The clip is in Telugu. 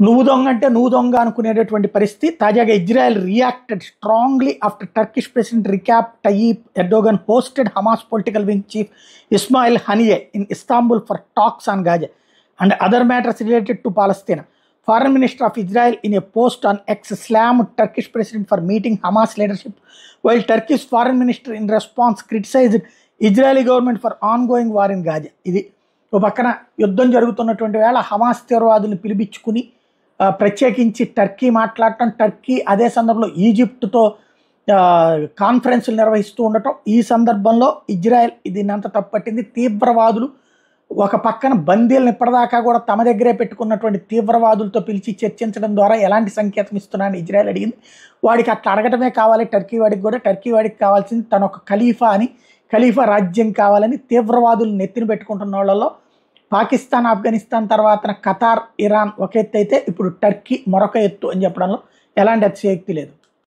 నువ్వు దొంగ అంటే నువ్వు దొంగ అనుకునేటటువంటి పరిస్థితి. తాజాగా Israel reacted strongly after Turkish president Recep Tayyip Erdogan hosted Hamas political wing chief Ismail Haniyeh in Istanbul for talks on Gaza and other matters related to Palestine. Foreign Minister of Israel in a post on X slammed Turkish president for meeting Hamas leadership, while Turkey's foreign minister in response criticized Israeli government for ongoing war in Gaza. ఇది ఒక పక్కన యుద్ధం జరుగుతున్నటువంటి వేళ హమాస్ తీవ్రవాదులను పిలిపించుకుని ప్రత్యేకించి టర్కీ మాట్లాడటం, టర్కీ అదే సందర్భంలో ఈజిప్ట్తో కాన్ఫరెన్సులు నిర్వహిస్తూ ఉండటం. ఈ సందర్భంలో ఇజ్రాయెల్ దీన్నంతా తప్పుపట్టింది. తీవ్రవాదులు ఒక పక్కన బందీలను ఇప్పటిదాకా కూడా తమ దగ్గరే పెట్టుకున్నటువంటి తీవ్రవాదులతో పిలిచి చర్చించడం ద్వారా ఎలాంటి సంకేతం ఇస్తున్నానని ఇజ్రాయెల్ అడిగింది. వాడికి అట్లా అడగటమే కావాలి టర్కీ వాడికి కూడా. టర్కీ వాడికి కావాల్సింది తన ఒక ఖలీఫా అని, ఖలీఫా రాజ్యం కావాలని తీవ్రవాదులు నెత్తిన పెట్టుకుంటున్న వాళ్ళలో పాకిస్తాన్, ఆఫ్ఘనిస్తాన్ తర్వాత ఖతార్, ఇరాన్ ఒక ఎత్తు అయితే ఇప్పుడు టర్కీ మరొక ఎత్తు అని చెప్పడంలో ఎలాంటి అతిశయోక్తి లేదు.